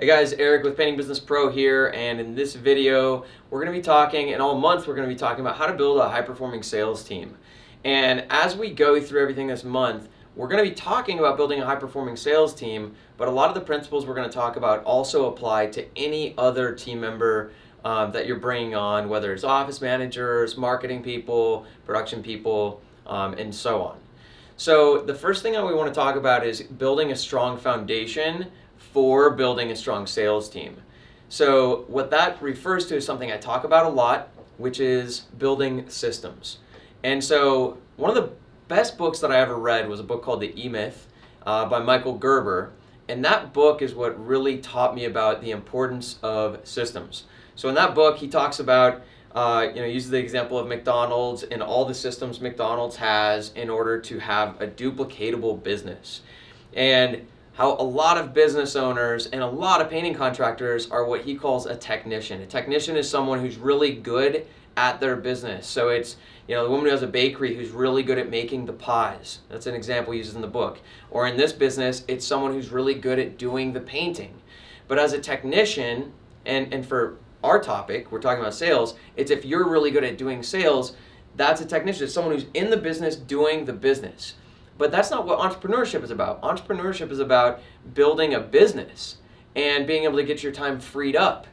Hey guys, Eric with Painting Business Pro here, and in this video we're going to be talking, and all month we're going to be talking about how to build a high-performing sales team. And as we go through everything this month, we're going to be talking about building a high-performing sales team, but a lot of the principles we're going to talk about also apply to any other team member that you're bringing on, whether it's office managers, marketing people, production people, and so on. So the first thing that we want to talk about is building a strong foundation for building a strong sales team. So what that refers to is something I talk about a lot, which is building systems. And so one of the best books that I ever read was a book called The E-Myth by Michael Gerber. And that book is what really taught me about the importance of systems. So in that book, he talks about, uses the example of McDonald's and all the systems McDonald's has in order to have a duplicatable business. And how a lot of business owners and a lot of painting contractors are what he calls a technician. A technician is someone who's really good at their business. So it's, the woman who has a bakery who's really good at making the pies. That's an example he uses in the book. Or in this business, it's someone who's really good at doing the painting. But as a technician, and for our topic, we're talking about sales, it's if you're really good at doing sales, that's a technician. It's someone who's in the business doing the business. But that's not what entrepreneurship is about. Entrepreneurship is about building a business and being able to get your time freed up.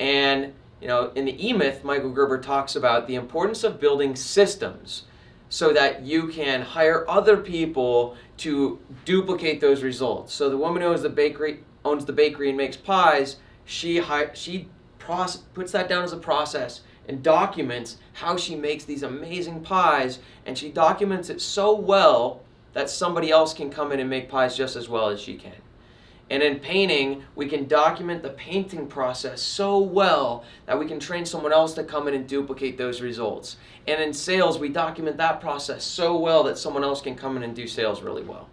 And, in the E-Myth, Michael Gerber talks about the importance of building systems so that you can hire other people to duplicate those results. So the woman who owns the bakery and makes pies, she puts that down as a process and documents how she makes these amazing pies, and she documents it so well that somebody else can come in and make pies just as well as she can. And in painting, we can document the painting process so well that we can train someone else to come in and duplicate those results. And in sales, we document that process so well that someone else can come in and do sales really well.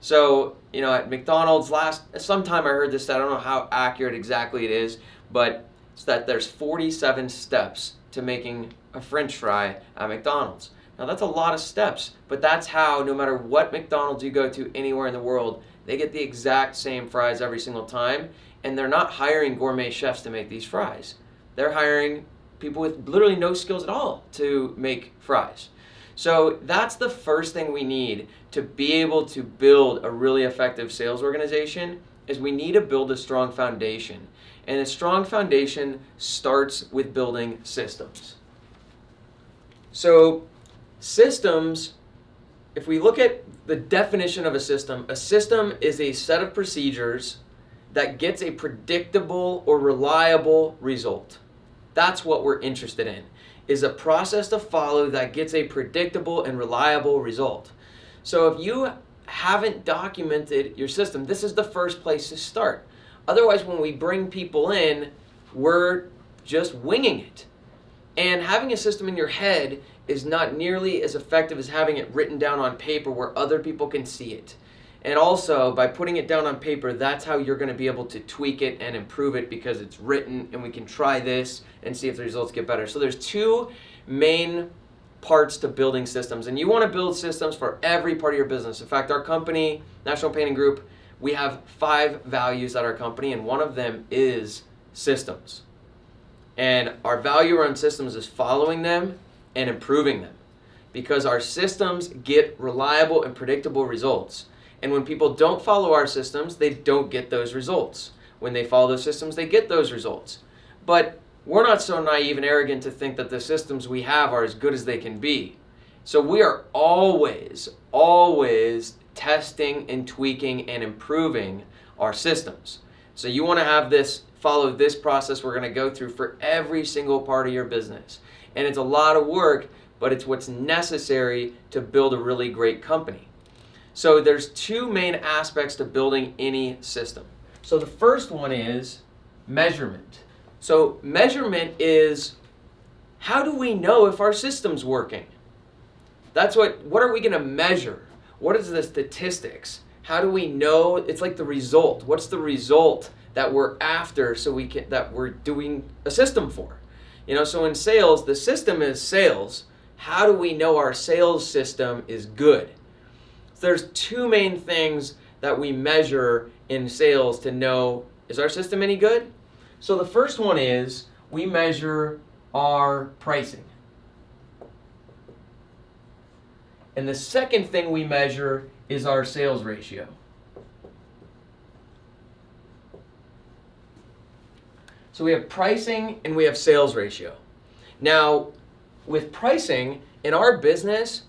So, at McDonald's sometime I heard this stat, I don't know how accurate exactly it is, but it's that there's 47 steps to making a French fry at McDonald's. Now that's a lot of steps, but that's how, no matter what McDonald's you go to anywhere in the world, they get the exact same fries every single time, and they're not hiring gourmet chefs to make these fries. They're hiring people with literally no skills at all to make fries. So that's the first thing we need to be able to build a really effective sales organization, is we need to build a strong foundation. And a strong foundation starts with building systems. So systems, if we look at the definition of a system is a set of procedures that gets a predictable or reliable result. That's what we're interested in, is a process to follow that gets a predictable and reliable result. So if you haven't documented your system, this is the first place to start. Otherwise, when we bring people in, we're just winging it. And having a system in your head is not nearly as effective as having it written down on paper where other people can see it. And also, by putting it down on paper, that's how you're going to be able to tweak it and improve it, because it's written and we can try this and see if the results get better. So there's two main parts to building systems, and you want to build systems for every part of your business. In fact, our company, National Painting Group, we have 5 values at our company, and one of them is systems. And our value around systems is following them and improving them, because our systems get reliable and predictable results. And when people don't follow our systems, they don't get those results. When they follow those systems, they get those results. But we're not so naive and arrogant to think that the systems we have are as good as they can be. So we are always testing and tweaking and improving our systems. So you want to follow this process we're going to go through for every single part of your business. And it's a lot of work, but it's what's necessary to build a really great company. So there's 2 main aspects to building any system. So the first one is measurement. So measurement is, how do we know if our system's working? That's what are we going to measure? What is the statistics? How do we know? It's like the result. What's the result that we're after that we're doing a system for? So in sales, the system is sales. How do we know our sales system is good? So there's 2 main things that we measure in sales to know Is our system any good? So the first one is we measure our pricing. And the second thing we measure is our sales ratio. So we have pricing and we have sales ratio. Now, with pricing in our business,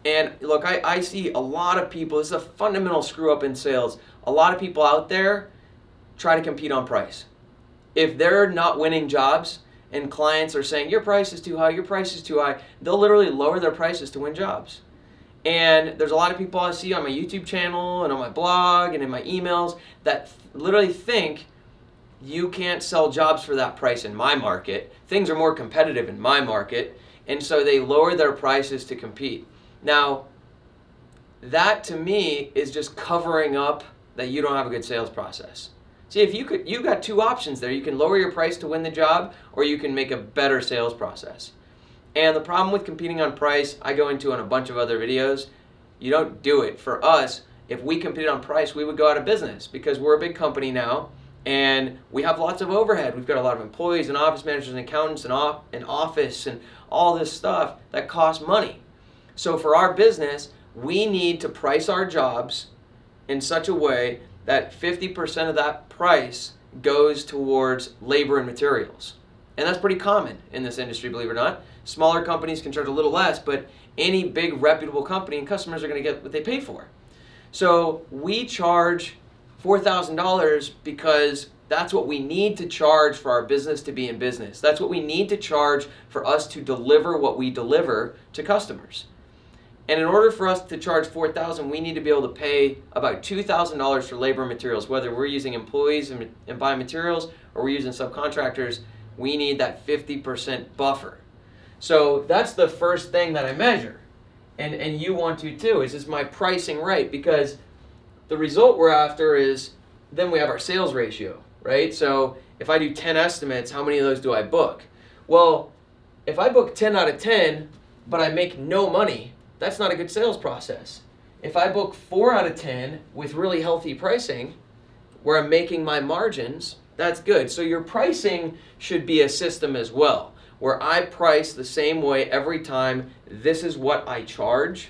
and look, I see a lot of people, this is a fundamental screw up in sales. A lot of people out there try to compete on price. If they're not winning jobs and clients are saying, your price is too high, your price is too high, they'll literally lower their prices to win jobs. And there's a lot of people I see on my YouTube channel and on my blog and in my emails that literally think you can't sell jobs for that price in my market. Things are more competitive in my market. And so they lower their prices to compete. Now, that to me is just covering up that you don't have a good sales process. See, if you've got two options there. You can lower your price to win the job, or you can make a better sales process. And the problem with competing on price, I go into in a bunch of other videos. You don't do it. For us, if we competed on price, we would go out of business because we're a big company now and we have lots of overhead. We've got a lot of employees and office managers and accountants and office and all this stuff that costs money. So for our business, we need to price our jobs in such a way that 50% of that price goes towards labor and materials. And that's pretty common in this industry, believe it or not. Smaller companies can charge a little less, but any big reputable company and customers are going to get what they pay for. So we charge $4,000 because that's what we need to charge for our business to be in business. That's what we need to charge for us to deliver what we deliver to customers. And in order for us to charge $4,000, we need to be able to pay about $2,000 for labor and materials. Whether we're using employees and buying materials or we're using subcontractors, we need that 50% buffer. So that's the first thing that I measure. And you want to too, is my pricing right? Because the result we're after is then we have our sales ratio, right? So if I do 10 estimates, how many of those do I book? Well, if I book 10 out of 10, but I make no money, that's not a good sales process. If I book 4 out of 10 with really healthy pricing, where I'm making my margins, that's good. So your pricing should be a system as well, where I price the same way every time. This is what I charge,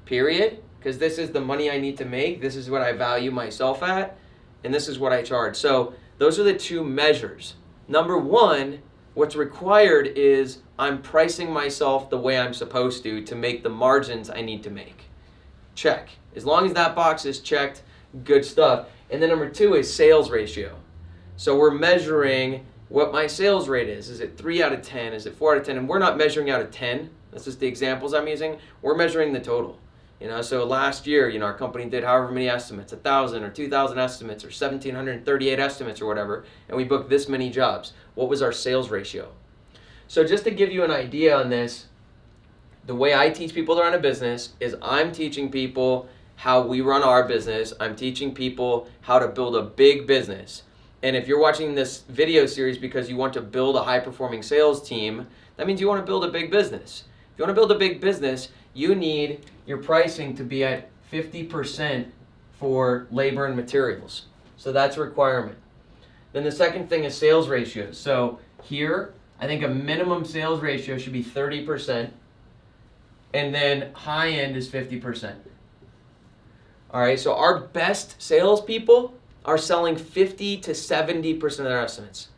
period, because this is the money I need to make. This is what I value myself at, and this is what I charge. So those are the two measures. Number one, what's required is I'm pricing myself the way I'm supposed to make the margins I need to make. Check. As long as that box is checked, good stuff. And then number two is sales ratio. So we're measuring what my sales rate is. Is it 3 out of 10? Is it 4 out of 10? And we're not measuring out of 10. That's just the examples I'm using. We're measuring the total. So last year, our company did however many estimates, 1,000 or 2,000 estimates or 1,738 estimates or whatever, and we booked this many jobs. What was our sales ratio? So just to give you an idea on this, the way I teach people to run a business is I'm teaching people how we run our business. I'm teaching people how to build a big business. And if you're watching this video series because you want to build a high-performing sales team, that means you want to build a big business. If you want to build a big business, you need your pricing to be at 50% for labor and materials. So that's a requirement. Then the second thing is sales ratios. So here, I think a minimum sales ratio should be 30%, and then high end is 50%. All right, so our best salespeople are selling 50 to 70% of their estimates.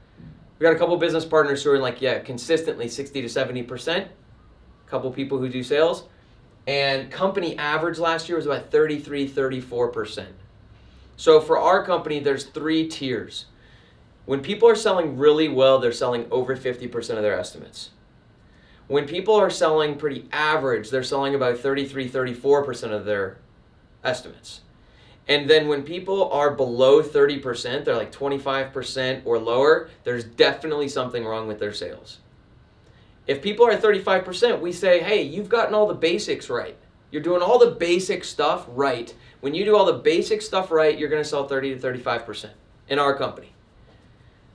We got a couple business partners who are consistently 60 to 70%. A couple people who do sales. And company average last year was about 33, 34%. So for our company, there's 3 tiers. When people are selling really well, they're selling over 50% of their estimates. When people are selling pretty average, they're selling about 33, 34% of their estimates. And then when people are below 30%, they're like 25% or lower, there's definitely something wrong with their sales. If people are at 35%, we say, hey, you've gotten all the basics right. You're doing all the basic stuff right. When you do all the basic stuff right, you're going to sell 30 to 35% in our company.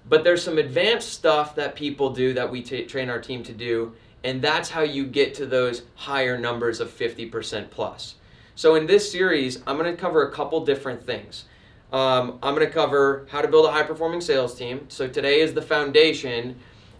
But there's some advanced stuff that people do that we train our team to do, and that's how you get to those higher numbers of 50% plus. So in this series, I'm going to cover a couple different things. I'm going to cover how to build a high-performing sales team. So today is the foundation,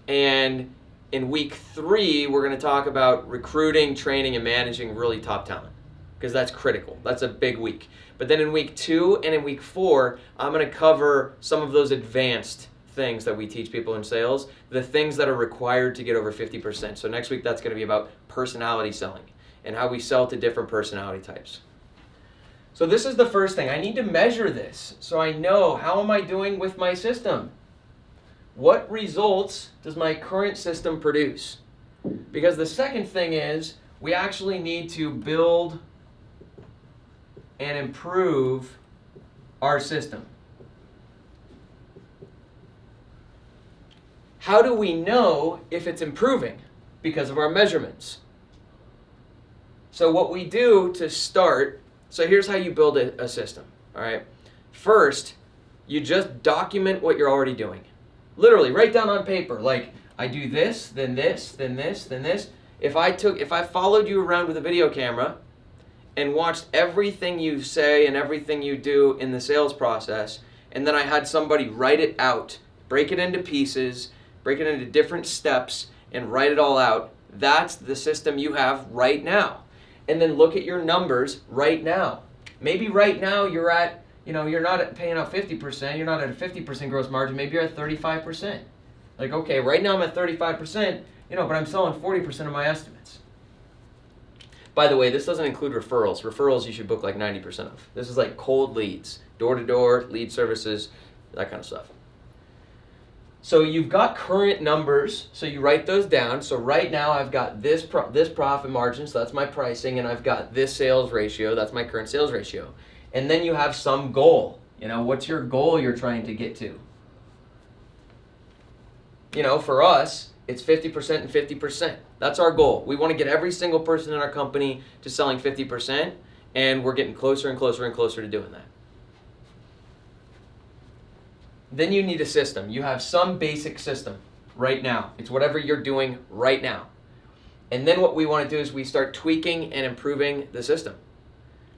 and in week 3, we're going to talk about recruiting, training, and managing really top talent, because that's critical. That's a big week. But then in week 2 and in week 4, I'm going to cover some of those advanced things that we teach people in sales, the things that are required to get over 50%. So next week, that's going to be about personality selling and how we sell to different personality types. So this is the first thing. I need to measure this so I know, how am I doing with my system? What results does my current system produce? Because the second thing is, we actually need to build and improve our system. How do we know if it's improving? Because of our measurements. So what we do to start, so here's how you build a system, all right? First, you just document what you're already doing. Literally, write down on paper, like, I do this, then this, then this, then this. If I followed you around with a video camera and watched everything you say and everything you do in the sales process, and then I had somebody write it out, break it into pieces, break it into different steps, and write it all out, that's the system you have right now. And then look at your numbers right now. Maybe right now you're at, you're not paying out 50%, you're not at a 50% gross margin, maybe you're at 35%. Like, okay, right now I'm at 35%, but I'm selling 40% of my estimates. By the way, this doesn't include referrals. Referrals you should book like 90% of. This is like cold leads, door-to-door, lead services, that kind of stuff. So you've got current numbers, so you write those down. So right now I've got this profit margin, so that's my pricing, and I've got this sales ratio, that's my current sales ratio. And then you have some goal. What's your goal you're trying to get to? For us, it's 50% and 50%. That's our goal. We want to get every single person in our company to selling 50%, and we're getting closer and closer and closer to doing that. Then you need a system. You have some basic system right now. It's whatever you're doing right now. And then what we want to do is we start tweaking and improving the system.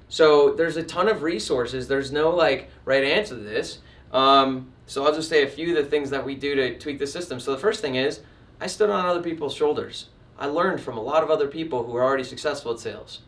So there's a ton of resources. There's no right answer to this. So I'll just say a few of the things that we do to tweak the system. So the first thing is, I stood on other people's shoulders. I learned from a lot of other people who are already successful at sales,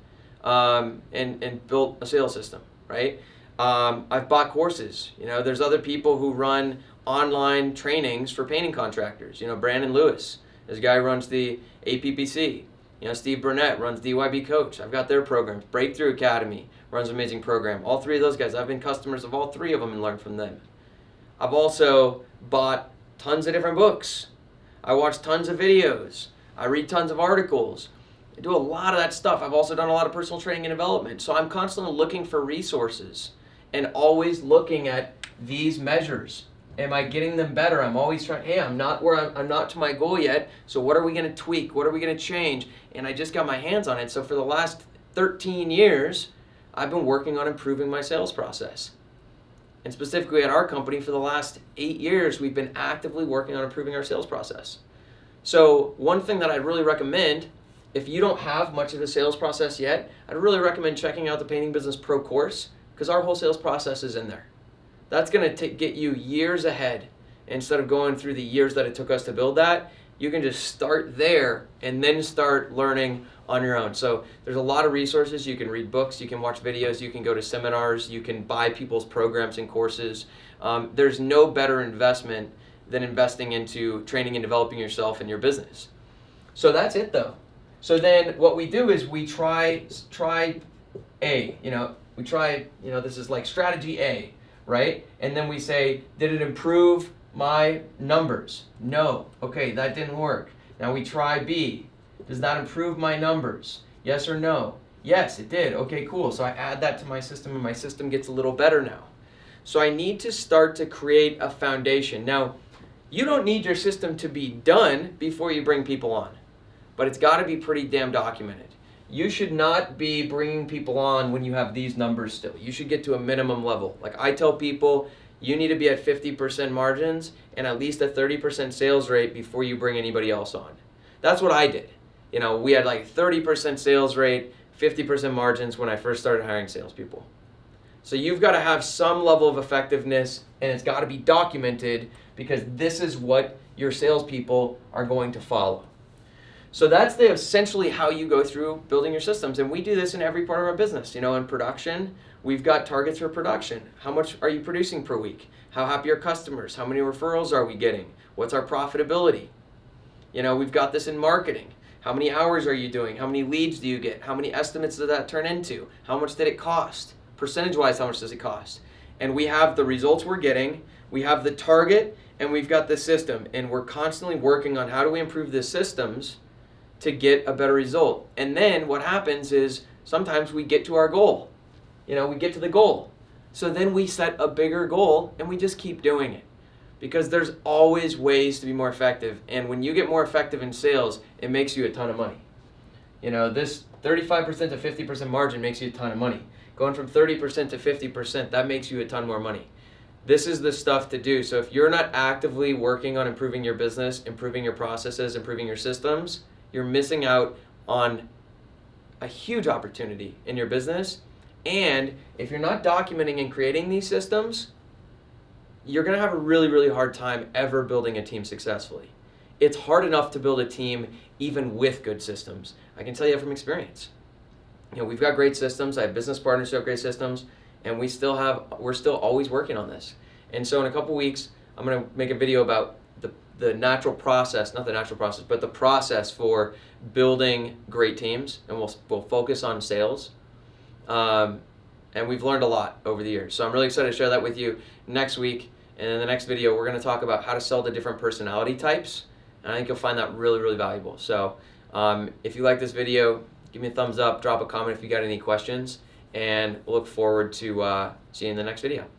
and built a sales system, right? I've bought courses. There's other people who run online trainings for painting contractors. Brandon Lewis, this guy runs the APPC. Steve Burnett runs DYB Coach. I've got their programs. Breakthrough Academy runs an amazing program. All 3 of those guys, I've been customers of all 3 of them and learned from them. I've also bought tons of different books. I watch tons of videos. I read tons of articles. I do a lot of that stuff. I've also done a lot of personal training and development. So I'm constantly looking for resources and always looking at these measures. Am I getting them better? I'm always trying, hey, I'm not to my goal yet, so what are we going to tweak? What are we going to change? And I just got my hands on it. So for the last 13 years, I've been working on improving my sales process. And specifically at our company, for the last 8 years, we've been actively working on improving our sales process. So one thing that I'd really recommend, if you don't have much of a sales process yet, I'd really recommend checking out the Painting Business Pro course, because our whole sales process is in there. That's going to get you years ahead. Instead of going through the years that it took us to build that, you can just start there and then start learning on your own. So there's a lot of resources. You can read books, you can watch videos, you can go to seminars, you can buy people's programs and courses. There's no better investment than investing into training and developing yourself and your business. So that's it though. So then what we do is we try A, this is like strategy A, right? And then we say, did it improve my numbers? No. Okay, that didn't work. Now we try B. Does that improve my numbers? Yes or no? Yes, it did. Okay, cool. So I add that to my system and my system gets a little better now. So I need to start to create a foundation. Now, you don't need your system to be done before you bring people on, but it's got to be pretty damn documented. You should not be bringing people on when you have these numbers still. You should get to a minimum level. Like I tell people, you need to be at 50% margins and at least a 30% sales rate before you bring anybody else on. That's what I did. We had like 30% sales rate, 50% margins when I first started hiring salespeople. So you've got to have some level of effectiveness, and it's got to be documented, because this is what your salespeople are going to follow. So that's essentially how you go through building your systems. And we do this in every part of our business. In production, we've got targets for production. How much are you producing per week? How happy are customers? How many referrals are we getting? What's our profitability? We've got this in marketing. How many hours are you doing? How many leads do you get? How many estimates did that turn into? How much did it cost? Percentage-wise, how much does it cost? And we have the results we're getting, we have the target, and we've got the system. And we're constantly working on how do we improve the systems to get a better result. And then what happens is sometimes we get to our goal. We get to the goal. So then we set a bigger goal and we just keep doing it, because there's always ways to be more effective. And when you get more effective in sales, it makes you a ton of money. This 35% to 50% margin makes you a ton of money. Going from 30% to 50%, that makes you a ton more money. This is the stuff to do. So if you're not actively working on improving your business, improving your processes, improving your systems, you're missing out on a huge opportunity in your business. And if you're not documenting and creating these systems, you're going to have a really, really hard time ever building a team successfully. It's hard enough to build a team even with good systems. I can tell you from experience. We've got great systems. I have business partners who have great systems, and we're still always working on this. And so in a couple weeks, I'm going to make a video about the natural process, not the natural process, but the process for building great teams, and we'll focus on sales. And we've learned a lot over the years. So I'm really excited to share that with you next week. And in the next video, we're going to talk about how to sell to different personality types. And I think you'll find that really, really valuable. So if you like this video, give me a thumbs up, drop a comment if you got any questions, and we'll look forward to seeing you in the next video.